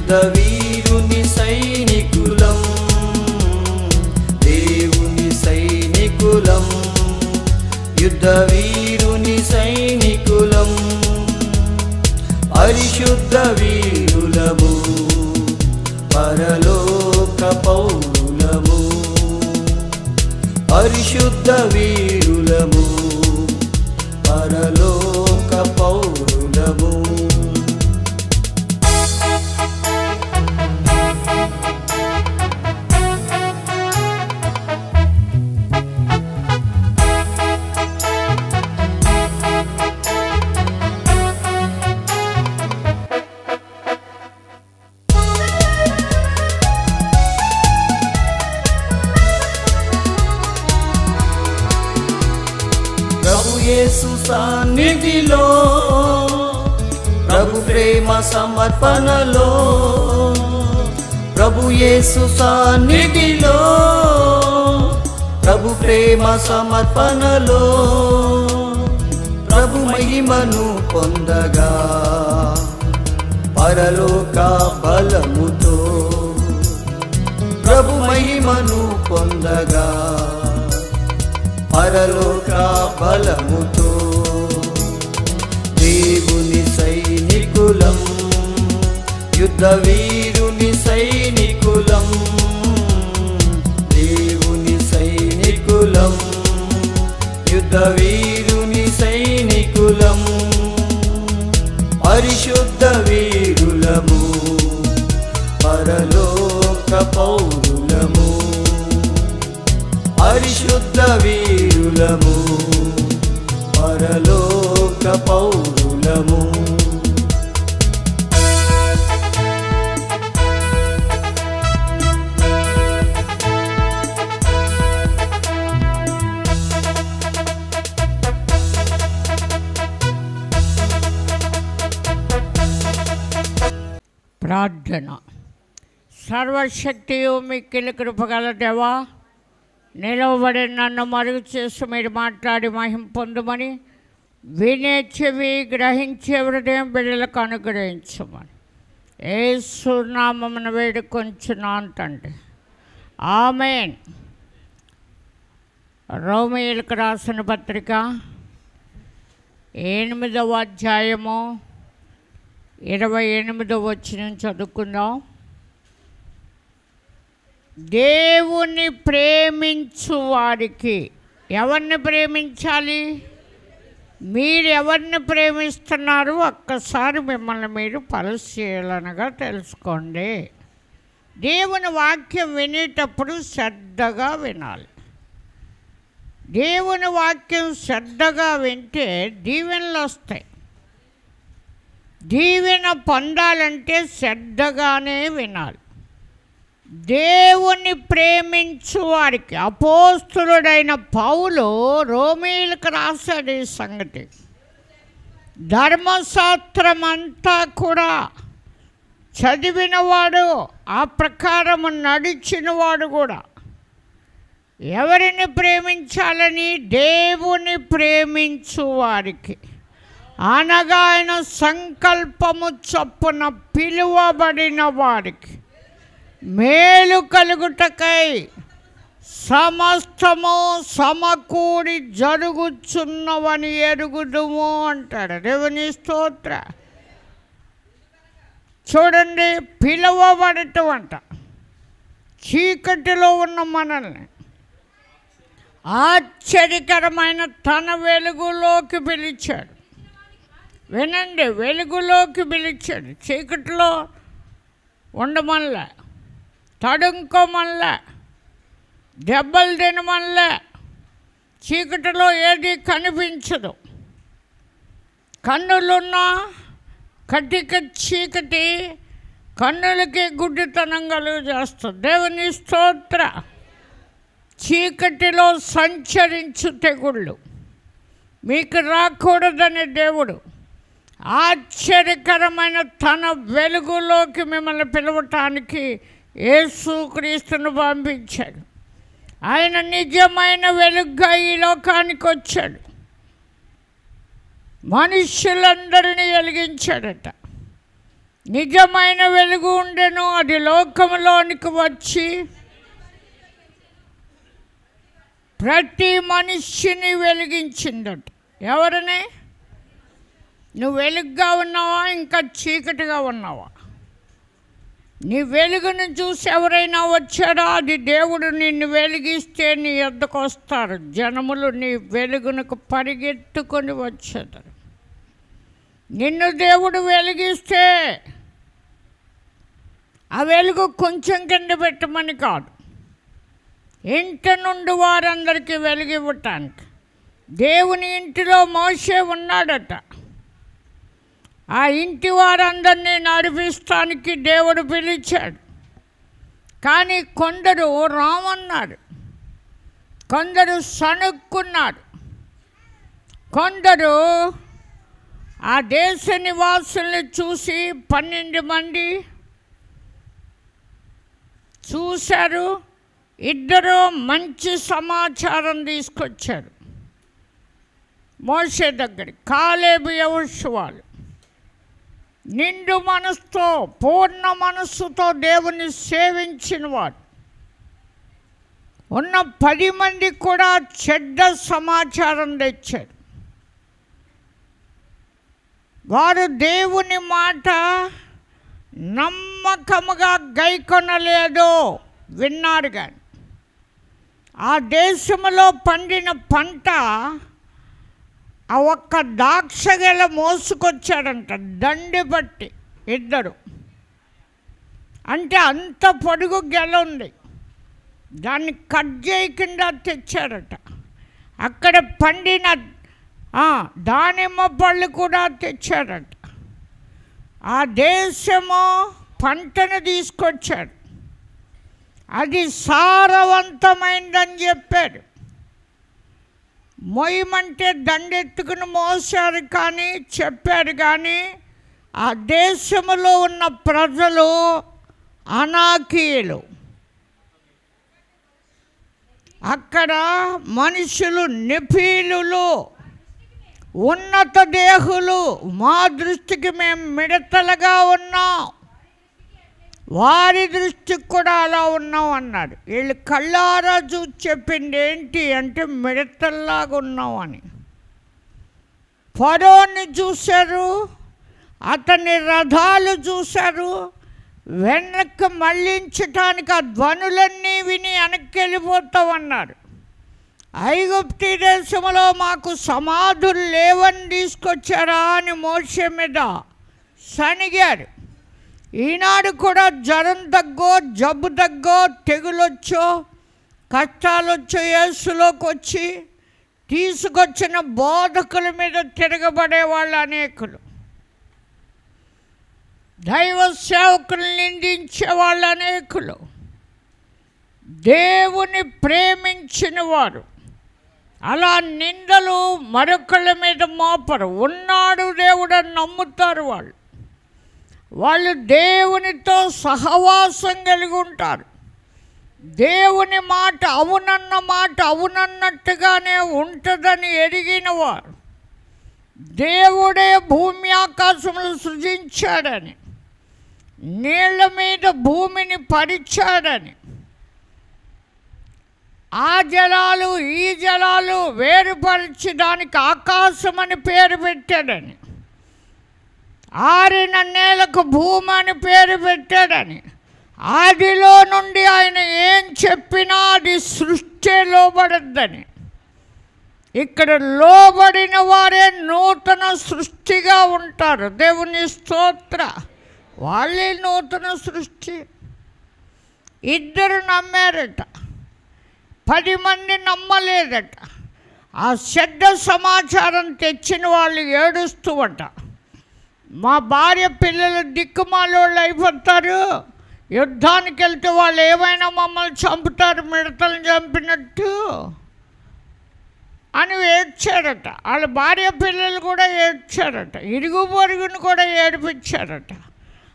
యుద్ధ వీరుని సైనికులం, దేవుని సైనికులం, యుద్ధ వీరుని సైనికులం, పరిశుద్ధ వీరులము, పరలోక పౌరులము, పరిశుద్ధ వీరులము, పరలోక పౌరులము. ప్రభు యేసు సన్నిధిలో, ప్రభు ప్రేమ సమర్పణలో, ప్రభు యేసు సన్నిధిలో, ప్రభు ప్రేమ సమర్పణలో, ప్రభు మహిమను పొందగా పరలోక బలముతో, ప్రభు మహిమను పొందగా పరలోక బలముతో, దేవుని సైనికులం, యుద్ధ వీరుని సైనికులం, దేవుని సైనికులం, యుద్ధ వీరుని సైనికులం, పరిశుద్ధ వీరులము, పరలోక పౌరులము, పరిశుద్ధ వీరులము, పరలోక పౌరులము. ప్రార్థన. సర్వశక్తియు మిక్కిలి కృపగల దేవా, నిలవబడి నన్ను మరుగు చేసి మీరు మాట్లాడి మహిమ పొందుమని, వినే చెవి గ్రహించే హృదయం బిడ్డలకు అనుగ్రహించమని యేసు నామమున వేడుకొంచున్నాను తండ్రి, ఆమేన్. రోమీయులకు రాసిన పత్రిక 8వ అధ్యాయము 28వ వచనం చదువుకుందాం. దేవుని ప్రేమించు వారికి, ఎవరిని ప్రేమించాలి? మీరు ఎవరిని ప్రేమిస్తున్నారు ఒక్కసారి మిమ్మల్ని మీరు పరిశీలనగా తెలుసుకోండి. దేవుని వాక్యం వినేటప్పుడు శ్రద్ధగా వినాలి. దేవుని వాక్యం శ్రద్ధగా వింటే దీవెనలు వస్తాయి. దీవెన పొందాలంటే శ్రద్ధగానే వినాలి. దేవుని ప్రేమించు వారికి అపోస్తులుడైన పౌలు రోమీయులకు రాశాడు ఈ సంగతి. ధర్మశాస్త్రం అంతా కూడా చదివినవాడు, ఆ ప్రకారము నడిచినవాడు కూడా ఎవరిని ప్రేమించాలని? దేవుని ప్రేమించు వారికి, అనగా ఆయన సంకల్పము చొప్పున పిలువబడిన వారికి మేలు కలుగుటకై సమస్తము సమకూడి జరుగుచున్నవని ఎరుగుదుము అంటాడు. దేవుని స్తోత్ర. చూడండి, పిలువబడటం అంట. చీకటిలో ఉన్న మనల్ని ఆశ్చర్యకరమైన తన వెలుగులోకి పిలిచాడు. వినండి, వెలుగులోకి పిలిచాడు. చీకటిలో ఉండమల్లా, తడుంకోమల్లా, దెబ్బలు తినమల్లా. చీకటిలో ఏది కనిపించదు. కన్నులున్నా కటిక చీకటి కన్నులకి గుడ్డితనం కలుగు చేస్తుంది. దేవుని స్తోత్ర. చీకటిలో సంచరించు తెగుళ్ళు మీకు రాకూడదని దేవుడు ఆశ్చర్యకరమైన తన వెలుగులోకి మిమ్మల్ని పిలవటానికి యేసుక్రీస్తును పంపించాడు. ఆయన నిజమైన వెలుగుగా ఈ లోకానికి వచ్చాడు. మనుష్యులందరినీ వెలిగించాడట. నిజమైన వెలుగు ఉండెను, అది లోకంలోనికి వచ్చి ప్రతి మనిషిని వెలిగించిందట. ఎవరిని? నువ్వు వెలుగుగా ఉన్నావా, ఇంకా చీకటిగా ఉన్నావా? నీ వెలుగును చూసి ఎవరైనా వచ్చారా? అది దేవుడు నిన్ను వెలిగిస్తే నీ యొద్దకు వస్తారు. జనములు నీ వెలుగునకు పరిగెత్తుకొని వచ్చేదారు. నిన్ను దేవుడు వెలిగిస్తే ఆ వెలుగు కొంచెం కింద పెట్టమని కాదు, ఇంటి నుండి వారందరికీ వెలుగివ్వటానికి. దేవుని ఇంటిలో మోషే ఉన్నాడట. ఆ ఇంటి వారందరినీ నడిపిస్తానికి దేవుడు పిలిచాడు. కానీ కొందరు రామన్నారు, కొందరు సణుక్కున్నారు, కొందరు ఆ దేశ నివాసుల్ని చూసి 12 మంది చూశారు. 2 మంచి సమాచారం తీసుకొచ్చారు మోషే దగ్గరికి. కాలేబు యెహోషువలు నిండు మనసుతో, పూర్ణ మనస్సుతో దేవుని సేవించిన వాడు. ఉన్న 10 మంది కూడా చెడ్డ సమాచారం తెచ్చారు. వారు దేవుని మాట నమ్మకముగా గైకొనలేదు, విన్నారు. కానీ ఆ దేశంలో పండిన పంట ఆ ఒక్క ద్రాక్ష గెల మోసుకొచ్చాడంట, దండి బట్టి 2. అంటే అంత పొడుగు గెల ఉంది, దాన్ని కట్ చేయకుండా తెచ్చారట. అక్కడ పండిన దానిమ్మ పళ్ళు కూడా తెచ్చారట. ఆ దేశము పంటను తీసుకొచ్చాడు, అది సారవంతమైందని చెప్పారు. మొయ్యమంటే దండెత్తుకుని మోసారు కానీ, చెప్పారు కానీ, ఆ దేశంలో ఉన్న ప్రజలు అనాకీయులు. అక్కడ మనుషులు నెఫీలులు, ఉన్నత దేహులు. మా దృష్టికి మేము మిడతలుగా ఉన్నాం, వారి దృష్టికి కూడా అలా ఉన్నాం అన్నాడు. వీళ్ళు కళ్ళారా చూసి చెప్పింది ఏంటి అంటే మిడతల్లాగా ఉన్నాం అని. ఫరోని చూశారు, అతని రథాలు చూశారు. వెనక్కి మళ్ళించటానికి ఆ ధ్వనులన్నీ విని వెనక్కి వెళ్ళిపోతామన్నారు. ఐగుప్తు దేశంలో మాకు సమాధులు లేవని తీసుకొచ్చారా అని మోషే మీద సణిగారు. ఈనాడు కూడా జ్వరం తగ్గో, జబ్బు తగ్గో, తెగులొచ్చో, కష్టాలొచ్చో యేసులోకి వచ్చి తీసుకొచ్చిన బోధకుల మీద తిరగబడే వాళ్ళు అనేకులు, దైవ సేవకులు నిందించే వాళ్ళు అనేకులు. దేవుని ప్రేమించిన వారు అలా నిందలు మరొకళ్ళ మీద మోపరు. ఉన్నాడు దేవుడని నమ్ముతారు. వాళ్ళు దేవునితో సహవాసం కలిగి ఉంటారు. దేవుని మాట అవునన్న మాట అవునన్నట్టుగానే ఉంటుందని ఎరిగిన వారు, దేవుడే భూమి ఆకాశములు సృజించాడని, నీళ్ల మీద భూమిని పరిచాడని, ఆ జలాలు ఈ జలాలు వేరుపరిచి దానికి ఆకాశం అని పేరు పెట్టాడని, ఆరిన నేలకు భూమి అని పేరు పెట్టాడని, ఆదిలో నుండి ఆయన ఏం చెప్పినా అది సృష్టి లోబడద్దని, ఇక్కడ లోబడిన వారే నూతన సృష్టిగా ఉంటారు. దేవుని స్తోత్ర. వాళ్ళే నూతన సృష్టి. 2 నమ్మారట, 10 మంది నమ్మలేదట. ఆ చెడ్డ సమాచారం తెచ్చిన వాళ్ళు ఏడుస్తూవట, మా భార్య పిల్లలు దిక్కుమాలోళ్ళు అయిపోతారు, యుద్ధానికి వెళ్తే వాళ్ళు ఏమైనా మమ్మల్ని చంపుతారు మిడతలను చంపినట్టు అని ఏడ్చారట. వాళ్ళ భార్య పిల్లలు కూడా ఏడ్చారట, ఇరుగు పొరుగును కూడా ఏడిపించారట.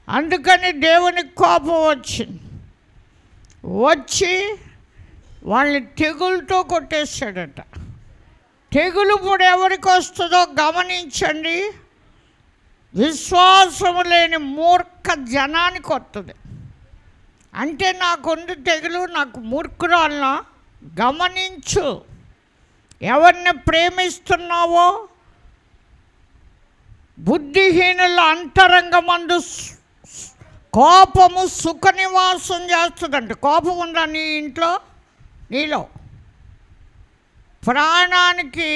అందుకని దేవునికి కోపం వచ్చి వాళ్ళని తెగులతో కొట్టేశాడట. తెగులు ఇప్పుడు ఎవరికి వస్తుందో గమనించండి. విశ్వాసము లేని మూర్ఖ జనానికి వస్తుంది. అంటే నాకుంది తెగులు, నాకు మూర్ఖురాలనా? గమనించు, ఎవరిని ప్రేమిస్తున్నావో. బుద్ధిహీనుల అంతరంగమందు కోపము సుఖ నివాసం చేస్తుందంట. కోపం ఉందా నీ ఇంట్లో? నీలో ప్రాణానికి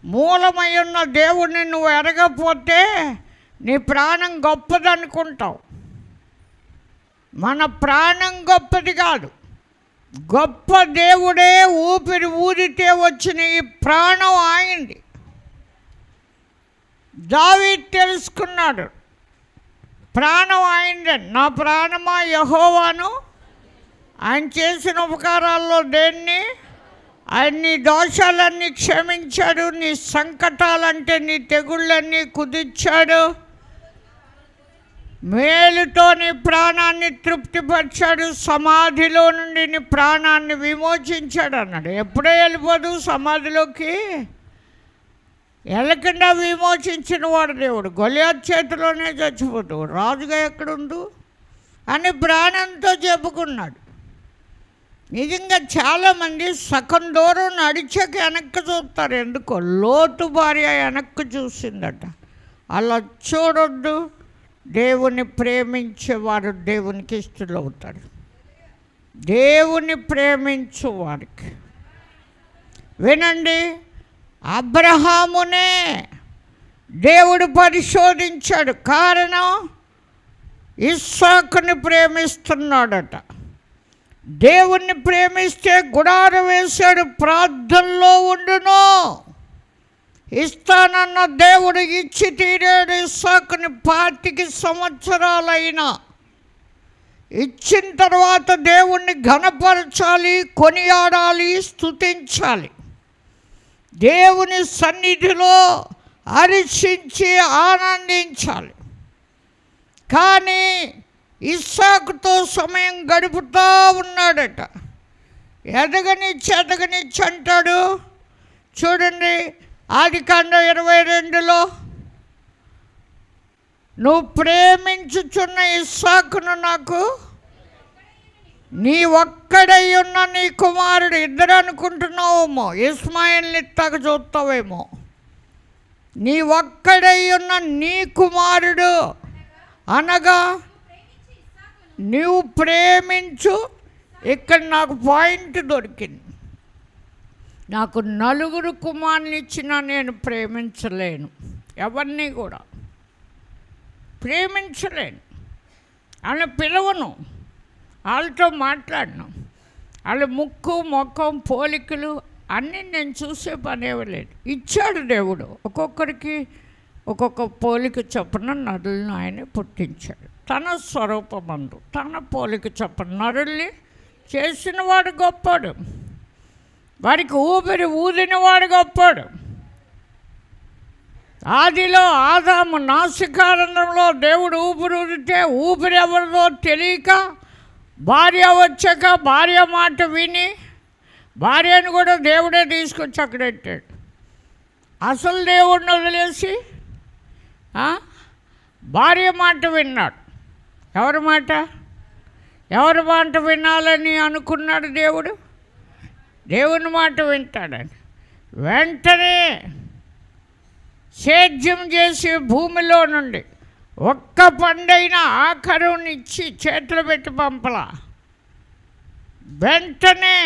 మూలమై ఉన్న దేవుడిని నువ్వు ఎరగకపోతే నీ ప్రాణం గొప్పదనుకుంటావు. మన ప్రాణం గొప్పది కాదు, గొప్ప దేవుడే ఊపిరి ఊదితే వచ్చిన ఈ ప్రాణం ఆగింది. దావీదు తెలుసుకున్నాడు, ప్రాణం ఆయిందని. నా ప్రాణమా యెహోవాను, ఆయన చేసిన ఉపకారాల్లో దేన్ని? ఆయన నీ దోషాలన్నీ క్షమించాడు, నీ సంకటాలంటే నీ తెగుళ్ళన్నీ కుదిర్చాడు, మేలుతో నీ ప్రాణాన్ని తృప్తిపరిచాడు, సమాధిలో నుండి నీ ప్రాణాన్ని విమోచించాడు అన్నాడు. ఎప్పుడే వెళ్ళిపోదు సమాధిలోకి, వెళ్ళకుండా విమోచించిన వాడు దేవుడు. గొలియాతు చేతిలోనే చచ్చిపోతూ రాజుగా ఎక్కడుండు అని ప్రాణంతో చెప్పుకున్నాడు. నిజంగా చాలామంది సగం దూరం నడిచాక వెనక్కి చూస్తారు. ఎందుకో? లోతు భార్య వెనక్కి చూసిందట. అలా చూడొద్దు. దేవుని ప్రేమించేవారు దేవునికి ఇష్టలవుతారు. దేవుని ప్రేమించు వారికి. వినండి, అబ్రహామునే దేవుడు పరిశోధించాడు. కారణం, ఇస్సాకుని ప్రేమిస్తున్నాడట. దేవుణ్ణి ప్రేమిస్తే గుడారం వేశాడు, ప్రార్థనలో ఉండును. ఇస్తానన్న దేవుడు ఇచ్చి తీరాడు. ఇస్సాకుని 25 సంవత్సరాలైనా ఇచ్చిన తర్వాత దేవుణ్ణి ఘనపరచాలి, కొనియాడాలి, స్తుతించాలి. దేవుని సన్నిధిలో హర్షించి ఆనందించాలి. కానీ ఇస్సాకుతో సమయం గడుపుతూ ఉన్నాడట. ఎదగనిచ్చి అంటాడు. చూడండి, ఆదికాండం 22లో, నువ్వు ప్రేమించుచున్న ఇస్సాకును నాకు నీ ఒక్కడై ఉన్న నీ కుమారుడు. ఇద్దరు అనుకుంటున్నావేమో, ఇస్మాయిల్ని ఇత్తక చూస్తావేమో. నీ ఒక్కడై ఉన్న నీ కుమారుడు అనగా నువ్వు ప్రేమించు. ఇక్కడ నాకు పాయింట్ దొరికింది. నాకు 4 కుమారుని ఇచ్చినా నేను ప్రేమించలేను, ఎవరిని కూడా ప్రేమించలేను. అని పిలవను, వాళ్ళతో మాట్లాడను. వాళ్ళ ముక్కు ముఖం పోలికలు అన్నీ నేను చూసే పనేవలేదు. ఇచ్చాడు దేవుడు, ఒక్కొక్కరికి ఒక్కొక్క పోలిక చొప్పున నరులను ఆయన పుట్టించాడు. తన స్వరూపమందు తన పోలిక చొప్పున నరుల్ని చేసినవాడు గొప్పడు, వారికి ఊపిరి ఊదినవాడు గొప్పడు. ఆదిలో ఆదాము నాసికారంలో దేవుడు ఊపిరి ఊదితే ఊపిరి ఎవరిదో తెలియక భార్య వచ్చాక భార్య మాట విని భార్యను కూడా దేవుడే తీసుకొచ్చి అక్కడ పెట్టాడు. అసలు దేవుడిని వదిలేసి భార్య మాట విన్నాడు. ఎవరి మాట వినాలని అనుకున్నాడు దేవుడు? దేవుని మాట వింటాడని వెంటనే సేద్యం చేసి భూమిలో నుండి ఒక్క పండైన ఆఖరునిచ్చి చేతులు పెట్టి పంపలా, వెంటనే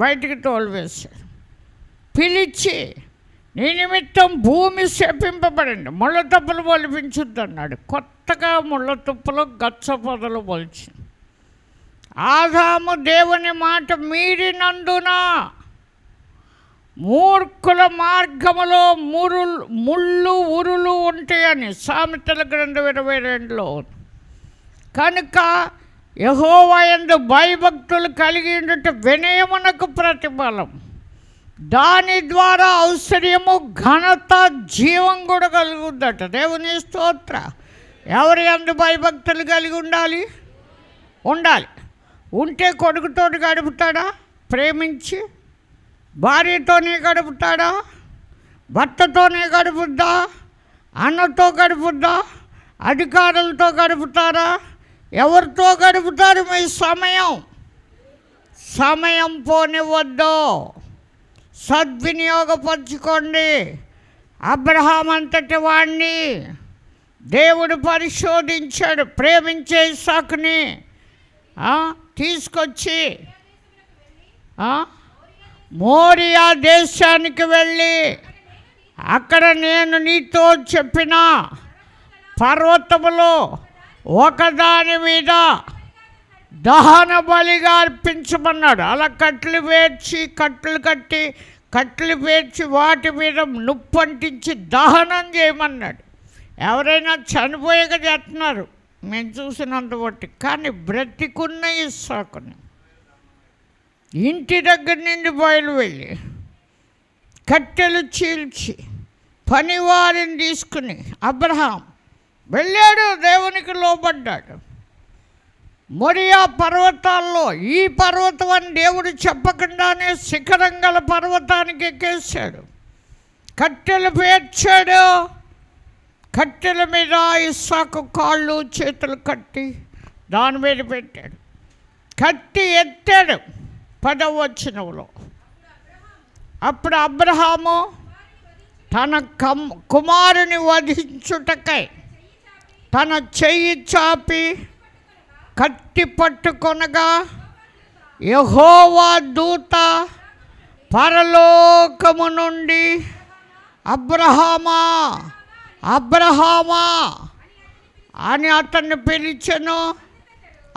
బయటికి తోలువేశాడు. పిలిచి, నీ నిమిత్తం భూమి శపింపబడింది, ముళ్ళ తుప్పలు మొలిపించుద్ది అన్నాడు. కొత్తగా ముళ్ళ తుప్పలు గచ్చ పొదలు మొలిచి, ఆదాము దేవుని మాట మీరినందున మూర్ఖుల మార్గములో ముళ్ళు ఉరులు ఉంటాయని సామెతల గ్రంథం 22లో. కనుక యెహోవా యందు భయభక్తులు కలిగి ఉండుట వినయమునకు ప్రతిఫలం, దాని ద్వారా ఔశ్వర్యము ఘనత జీవం కూడా కలుగుద్దట. దేవుని స్తోత్ర. ఎవరి యందు భయభక్తులు కలిగి ఉండాలి? ఉంటే కొడుకుతోటి గడుపుతాడా? ప్రేమించి భార్యతోనే గడుపుతాడా? భర్తతోనే గడుపుద్దా? అన్నతో గడుపుద్దా? అధికారులతో గడుపుతారా? ఎవరితో గడుపుతారు? మీ సమయం పోనివద్దు, సద్వినియోగపరచుకోండి. అబ్రహాం అంతటి వాడిని దేవుడు పరిశోధించాడు. ప్రేమించే ఇస్సాకుని తీసుకొచ్చి మోరియా దేశానికి వెళ్ళి అక్కడ నేను నీతో చెప్పిన పర్వతములో ఒకదాని మీద దహన బలిగా అర్పించమన్నాడు. అలా కట్లు పేర్చి వాటి మీద నుప్పంటించి దహనం చేయమన్నాడు. ఎవరైనా చనిపోయాక చేస్తున్నారు మేము చూసినంత బట్టి. కానీ బ్రతికున్న ఇస్సాకుని ఇంటి దగ్గర నుండి బయలు వెళ్ళి కట్టెలు చీల్చి పనివారిని తీసుకుని అబ్రహాం వెళ్ళాడు, దేవునికి లోబడ్డాడు. మొరియా పర్వతాల్లో ఈ పర్వతం అని దేవుడు చెప్పకుండానే శిఖరం గల పర్వతానికి ఎక్కేశాడు. కట్టెలు పేర్చాడు. కట్టెల మీద ఇస్సాకు కాళ్ళు చేతులు కట్టి దాని మీద పెట్టాడు. కట్టి ఎత్తాడు. 10వ వచనంలో అప్పుడు అబ్రహాము తన కుమారుని వధించుటకై తన చెయ్యి చాపి కత్తి పట్టుకొనగా యెహోవా దూత పరలోకము నుండి అబ్రహామా అబ్రహామా అని అతన్ని పిలిచెను.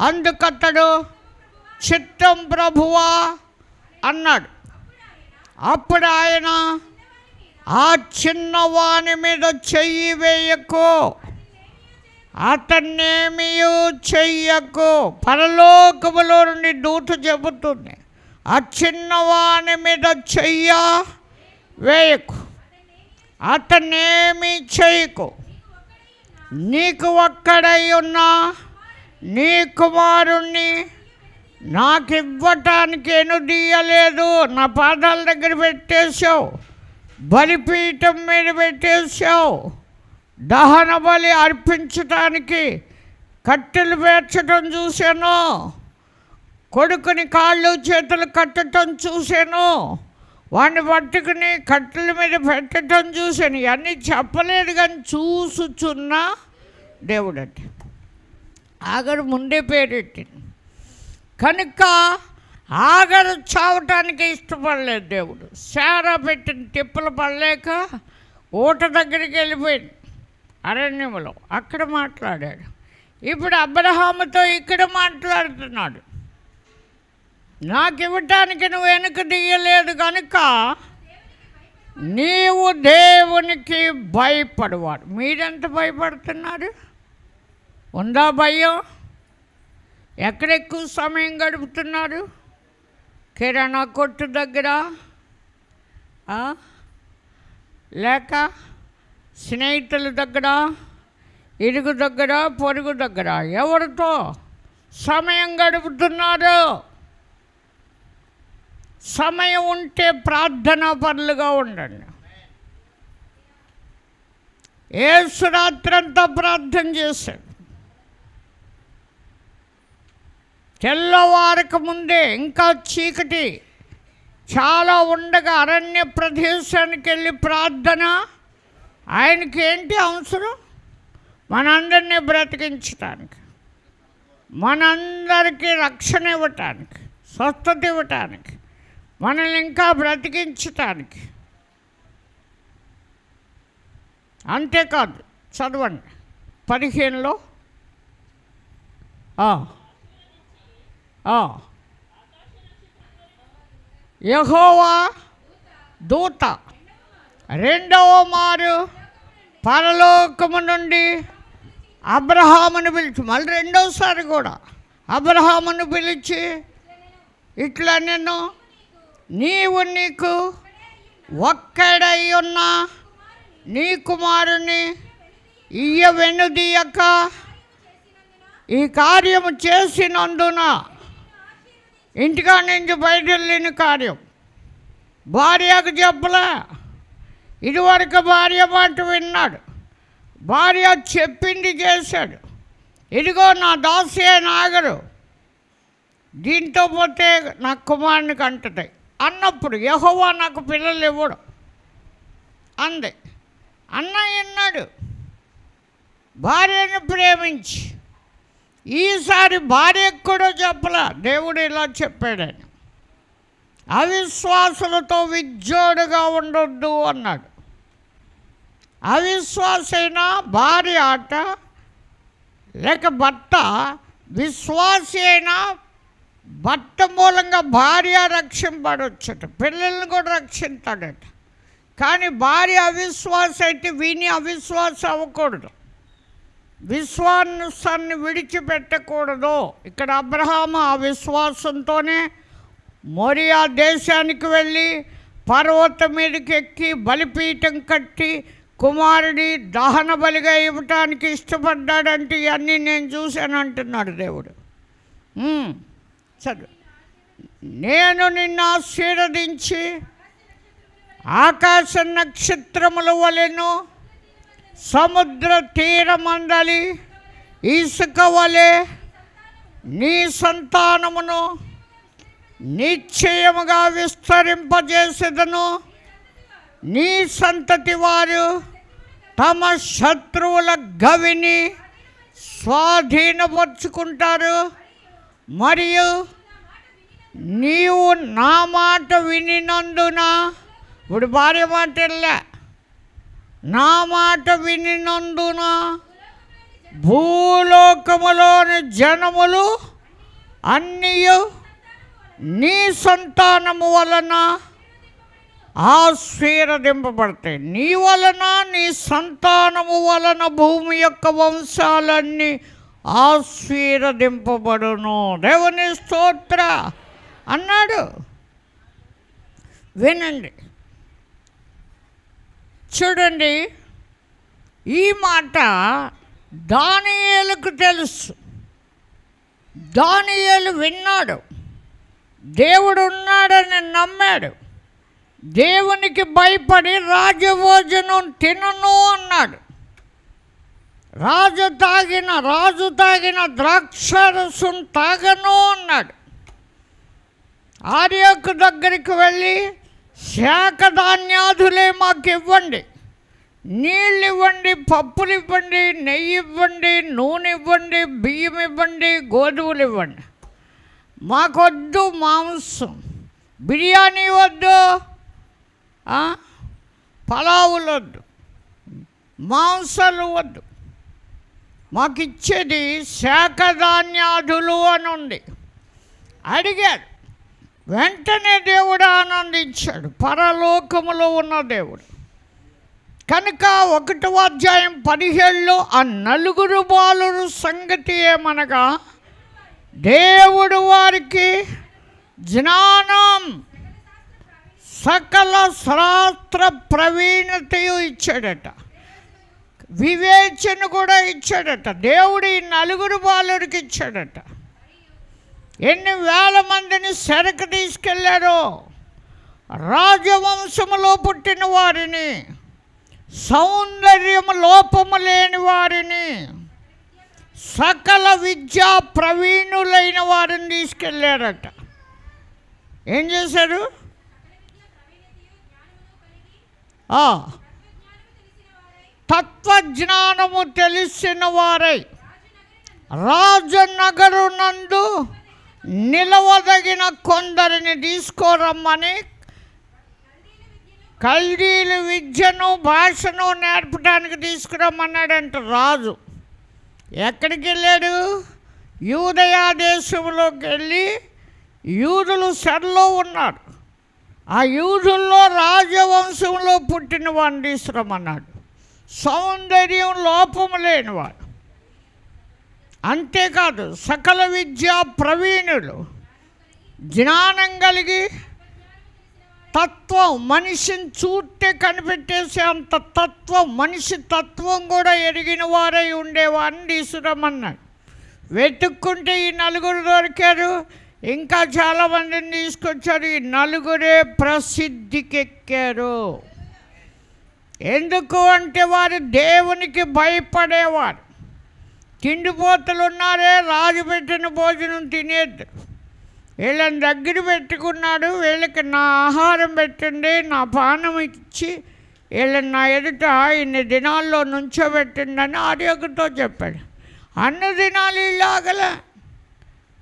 అందుకతడు చిత్తం ప్రభువా అన్నాడు. అప్పుడు ఆయన ఆ చిన్నవాని మీద చెయ్యి వేయకు, అతన్నేమీ చెయ్యకు. పరలోకములో నుండి దూత చెబుతుంది, ఆ చిన్నవాని మీద చెయ్య వేయకు, అతన్నేమీ చేయకు. నీకు ఒక్కడై ఉన్న నీ కుమారుణ్ణి నాకు ఇవ్వటానికి ఎనుదీయలేదు. నా పాదాల దగ్గర పెట్టేశావు, బలిపీఠం మీద పెట్టేశావు. దహన బలి అర్పించటానికి కట్టెలు పేర్చడం చూశాను, కొడుకుని కాళ్ళు చేతులు కట్టడం చూశాను, వాడిని పట్టుకుని కట్టెల మీద పెట్టడం చూశాను. ఇవన్నీ చెప్పలేదు కానీ చూసుచున్న దేవుడు అంటే ఆగరు ముందే పేరెట్టింది కనుక ఆగరు చావటానికి ఇష్టపడలేదు దేవుడు. శారా పెట్టిన తిప్పలు పడలేక ఊట దగ్గరికి వెళ్ళిపోయింది అరణ్యంలో, అక్కడ మాట్లాడాడు. ఇప్పుడు అబ్రహాముతో ఇక్కడ మాట్లాడుతున్నాడు. నాకు ఇవ్వటానికి నువ్వు వెనక దిగలేదు కనుక నీవు దేవునికి భయపడవాడు. మీరెంత భయపడుతున్నారు? ఉందా భయం? ఎక్కడ ఎక్కువ సమయం గడుపుతున్నారు? కిరాణా కొట్టు దగ్గర, లేక స్నేహితుల దగ్గర, ఇరుగు దగ్గర, పొరుగు దగ్గర, ఎవరితో సమయం గడుపుతున్నారు? సమయం ఉంటే ప్రార్థనా పరులుగా ఉండండి. యేసు రాత్రంతా ప్రార్థన చేశాడు. తెల్లవారక ముందే ఇంకా చీకటి చాలా ఉండగా అరణ్య ప్రదేశానికి వెళ్ళి ప్రార్థన. ఆయనకి ఏంటి అవసరం? మనందరినీ బ్రతికించటానికి, మనందరికీ రక్షణ ఇవ్వటానికి, స్వస్థత ఇవ్వటానికి, మనల్ని ఇంకా బ్రతికించటానికి. అంతేకాదు, చదవండి 15లో యెహోవా దూత రెండవ మారు పరలోకము నుండి అబ్రహామును పిలిచి, మళ్ళీ రెండోసారి కూడా అబ్రహామును పిలిచి ఇట్లా, నేను నీకు ఒక్కడై ఉన్న నీ కుమారుని వెనుదీయక ఈ కార్యము చేసినందున, ఇంటికా నుంచి బయటెళ్ళిన కార్యం భార్యకు చెప్పలే. ఇదివరకు భార్య మాట విన్నాడు, భార్య చెప్పింది చేశాడు. ఇదిగో నా దాసి అయిన ఆగరు, దీంతో పోతే నా కుమారునికి అంటుతాయి అన్నప్పుడు యెహోవా నాకు పిల్లలు ఇవ్వడు అంది. అన్న విన్నాడు, భార్యను ప్రేమించి. ఈసారి భార్యకు కూడా చెప్పలా, దేవుడు ఇలా చెప్పాడని. అవిశ్వాసులతో విజ్జోడుగా ఉండొద్దు అన్నాడు. అవిశ్వాసైన భార్య ఆట లేక భర్త, విశ్వాసి అయినా భర్త మూలంగా భార్య రక్షింపడవచ్చట, పిల్లల్ని కూడా రక్షిస్తాడట. కానీ భార్య అవిశ్వాస అయితే విని అవిశ్వాస అవ్వకూడదు, విశ్వాసాన్ని విడిచిపెట్టకూడదు. ఇక్కడ అబ్రహాము ఆ విశ్వాసంతోనే మోరియా దేశానికి వెళ్ళి పర్వతం మీదకి ఎక్కి బలిపీఠం కట్టి కుమారుడి దహన బలిగా ఇవ్వటానికి ఇష్టపడ్డాడంటే ఇవన్నీ నేను చూశాను అంటున్నాడు దేవుడు. చదువు. నేను నిన్ను ఆశీర్వదించి ఆకాశ నక్షత్రముల వలెను సముద్ర తీరమందలి ఇసుక వలె నీ సంతానమును నిశ్చయముగా విస్తరింపజేసేదను. నీ సంతతి వారు తమ శత్రువుల గవిని స్వాధీనపరుచుకుంటారు. మరియు నీవు నా మాట వినినందున, ఇప్పుడు భార్య మాట వెళ్ళా, నా మాట వినినందున భూలోకములోని జనములు అన్నీ నీ సంతానము వలన ఆశీర్వదింపబడతాయి. నీ వలన, నీ సంతానము వలన భూమి యొక్క వంశాలన్నీ ఆశీర్వదింపబడును. దేవుని స్తోత్ర అన్నాడు. వినండి, చూడండి, ఈ మాట దానియేలుకు తెలుసు. దానియేలు విన్నాడు, దేవుడు ఉన్నాడని నమ్మాడు. దేవునికి భయపడి రాజభోజనం తినను అన్నాడు. రాజు తాగిన ద్రాక్షరసం తాగను అన్నాడు. ఆర్యోకు దగ్గరికి వెళ్ళి శాఖధాన్యాదులే మాకు ఇవ్వండి, నీళ్ళు ఇవ్వండి, పప్పులు ఇవ్వండి, నెయ్యి ఇవ్వండి, నూనె ఇవ్వండి, బియ్యం ఇవ్వండి, గోధుమలు ఇవ్వండి. మాకొద్దు మాంసం, బిర్యానీ వద్దు, పలావులు వద్దు, మాంసాలు వద్దు, మాకు ఇచ్చేది శాఖధాన్యాదులు అని ఉంది. అడిగాడు, వెంటనే దేవుడు ఆనందించాడు, పరలోకములో ఉన్న దేవుడు. కనుక 1వ అధ్యాయం 17లో ఆ నలుగురు బాలురు సంగతి ఏమనగా, దేవుడు వారికి జ్ఞానం సకల శాస్త్ర ప్రవీణతయు ఇచ్చాడట, వివేచన కూడా ఇచ్చాడట. దేవుడు ఈ నలుగురు బాలురికి ఇచ్చాడట. ఎన్ని వేల మందిని చెరకు తీసుకెళ్ళారో, రాజవంశములో పుట్టిన వారిని, సౌందర్యము లోపము లేని వారిని, సకల విద్యా ప్రవీణులైన వారిని తీసుకెళ్ళారట. ఏం చేశారు? తత్వజ్ఞానము తెలిసిన వారై రాజనగరు నందు నిలవదగిన కొందరిని తీసుకోరమ్మని కల్దీల విద్యను భాషను నేర్పడానికి తీసుకురమ్మన్నాడంట రాజు. ఎక్కడికి వెళ్ళాడు? యూదయా దేశంలోకి వెళ్ళి యూదులు చెరలో ఉన్నారు. ఆ యూదుల్లో రాజవంశంలో పుట్టిన వాడిని తీసుకురమ్మన్నాడు. సౌందర్యం లోపము లేనివాడు, అంతేకాదు సకల విద్యా ప్రవీణులు, జ్ఞానం కలిగి తత్వం, మనిషిని చూస్తే కనిపెట్టేసే అంత తత్వం, మనిషి తత్వం కూడా ఎరిగిన వారై ఉండేవాడిని తీసుకురమ్మన్నాడు. వెతుక్కుంటే ఈ నలుగురు దొరికారు. ఇంకా చాలామందిని తీసుకొచ్చారు. ఈ నలుగురే ప్రసిద్ధికి ఎక్కారు. ఎందుకు అంటే వారు దేవునికి భయపడేవారు. తిండిపోతలు ఉన్నారే, రాజు పెట్టిన భోజనం తినేద్దు. వీళ్ళని దగ్గర పెట్టుకున్నాడు, వీళ్ళకి నా ఆహారం పెట్టండి, నా పానం ఇచ్చి వీళ్ళని నా ఎదుట ఇన్ని దినాల్లో నుంచోబెట్టండి అని ఆర్యోగుతో చెప్పాడు. అన్ని దినాలు ఇలాగలే,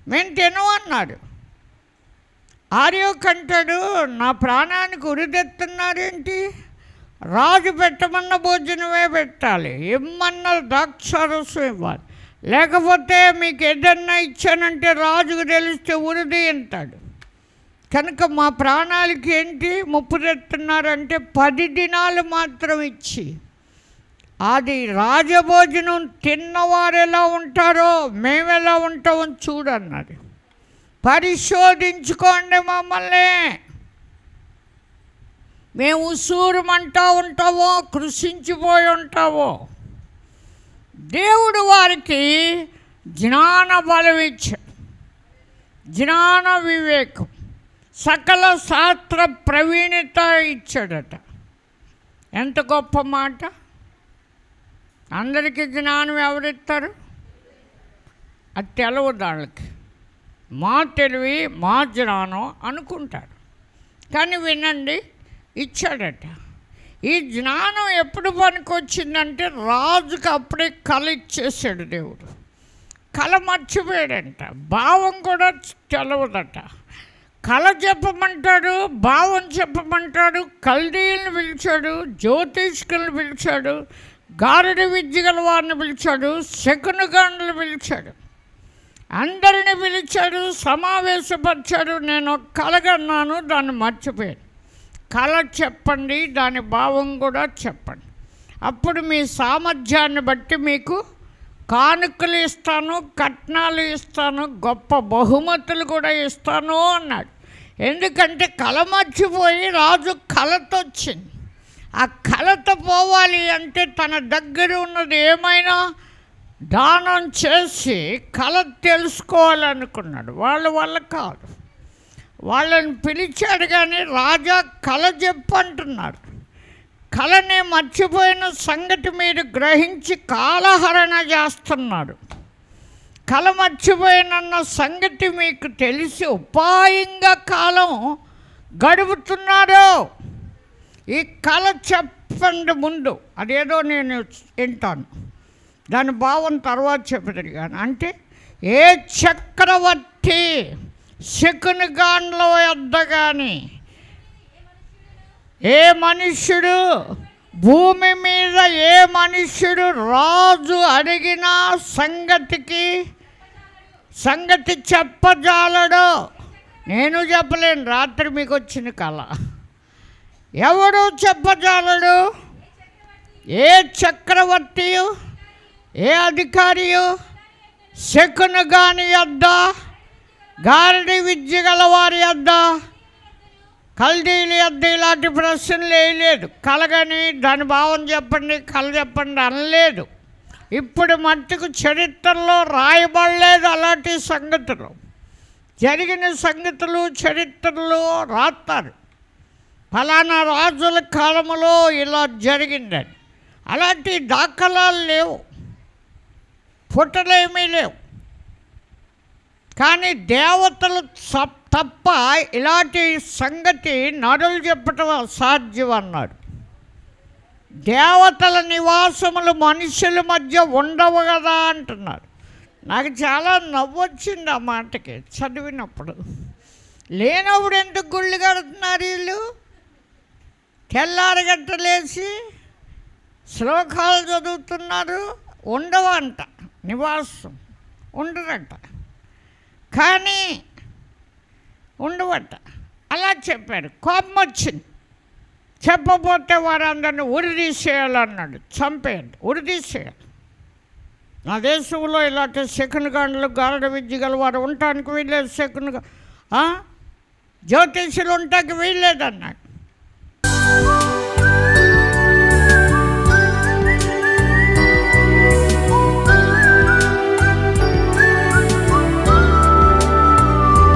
మేము తినమన్నాడు. ఆర్యోగ్ అంటాడు, నా ప్రాణానికి ఉరిదెత్తున్నారేంటి? రాజు పెట్టమన్న భోజనమే పెట్టాలి, ఇమ్మన్న ద్రాక్షారసం ఇవ్వాలి, లేకపోతే మీకు ఏదన్నా ఇచ్చానంటే రాజుకు తెలిస్తే ఉరిది అంటాడు. కనుక మా ప్రాణాలకి ఏంటి ముప్పు తెస్తున్నారంటే 10 దినాలు మాత్రం ఇచ్చి, అది రాజభోజనం తిన్నవారు ఎలా ఉంటారో మేము ఎలా ఉంటామో చూడన్నది. పరిశోధించుకోండి మమ్మల్ని, మేము ఉసూరుమంటా ఉంటావో కృషించిపోయి ఉంటావో. దేవుడు వారికి జ్ఞాన బలం ఇచ్చాడు, జ్ఞాన వివేకం, సకల శాస్త్ర ప్రవీణత ఇచ్చాడట. ఎంత గొప్ప మాట! అందరికీ జ్ఞానం ఎవరిస్తారు? అది తెలవదు వాళ్ళకి. మా తెలివి మా జ్ఞానం అనుకుంటారు. కానీ వినండి, ఇచ్చాడట. ఈ జ్ఞానం ఎప్పుడు పనికొచ్చిందంటే రాజుకు అప్పుడే కళ ఇచ్చేసాడు దేవుడు. కళ మర్చిపోయాడంట, భావం కూడా తెలవదట. కళ చెప్పమంటాడు, భావం చెప్పమంటాడు, కల్దీయులను పిలిచాడు, జ్యోతిష్కులను పిలిచాడు, గారడి విద్య గల వారిని పిలిచాడు, శకునగాండ్లు పిలిచాడు, అందరిని పిలిచాడు, సమావేశపరిచాడు. నేను కలగన్నాను, దాన్ని మర్చిపోయాను. కళ చెప్పండి, దాని భావం కూడా చెప్పండి, అప్పుడు మీ సామర్థ్యాన్ని బట్టి మీకు కానుకలు ఇస్తాను, కట్నాలు ఇస్తాను, గొప్ప బహుమతులు కూడా ఇస్తాను అన్నాడు. ఎందుకంటే కళ మర్చిపోయి రాజు కళతో వచ్చింది. ఆ కళతో పోవాలి అంటే తన దగ్గర ఉన్నది ఏమైనా దానం చేసి కళ తెలుసుకోవాలనుకున్నాడు. వాళ్ళ వల్ల కాదు. వాళ్ళని పిలిచాడు కానీ రాజా కళ చెప్పంటున్నారు. కళని మర్చిపోయిన సంగతి మీరు గ్రహించి కాలహరణ చేస్తున్నారు. కళ మర్చిపోయినన్న సంగతి మీకు తెలిసి ఉపాయంగా కాలం గడుపుతున్నారు. ఈ కళ చెప్పండి ముందు, అదేదో నేను వింటాను, దాని భావం తర్వాత చెప్పాడు. కానీ అంటే ఏ చక్రవర్తి శకునగాండ్ల వద్ద కానీ ఏ మనుష్యుడు భూమి మీద ఏ మనుష్యుడు రాజు అడిగిన సంగతి చెప్పజాలడు. నేను చెప్పలేను, రాత్రి మీకు వచ్చిన కళ. ఎవడు చెప్పజాలడు? ఏ చక్రవర్తియు ఏ అధికారియు శకునగాని యొద్ద, గారడి విద్య గల వారి యొద్ద, కల్దీల యొద్ద ఇలాంటి ప్రశ్నలు వేయలేదు. కలగని దాని భావం చెప్పండి, కళ చెప్పండి అనలేదు. ఇప్పుడు మట్టుకు చరిత్రలో రాయబడలేదు అలాంటి సంగతులు. జరిగిన సంగతులు చరిత్రలో రాస్తారు. ఫలానా రాజుల కాలంలో ఇలా జరిగిందని. అలాంటి దాఖలాలు లేవు, ఫోటోలేమీ లేవు. కానీ దేవతలు తప్ప ఇలాంటి సంగతి నరులు చెప్పటం అసాధ్యం అన్నాడు. దేవతల నివాసములు మనుషుల మధ్య ఉండవు కదా అంటున్నారు. నాకు చాలా నవ్వొచ్చింది ఆ మాటకి చదివినప్పుడు. లేనప్పుడు ఎందుకు గుళ్ళు కడుతున్నారు వీళ్ళు? తెల్లారగట్టలేసి శ్లోకాలు చదువుతున్నారు. ఉండవంట, నివాసం ఉండరంట, కానీ ఉండవట. అలా చెప్పారు. కోపం వచ్చింది. చెప్పబోతే వారందరినీ ఉరిదీసేయాలన్నాడు. చంపేయండి, ఉరిదీసేయాలి. నా దేశంలో ఇలాంటి శకునగాండ్లు గారడి విద్య గల వారు ఉండటానికి వీల్లేదు, జ్యోతిష్యులు ఉండటానికి వీల్లేదన్నాడు.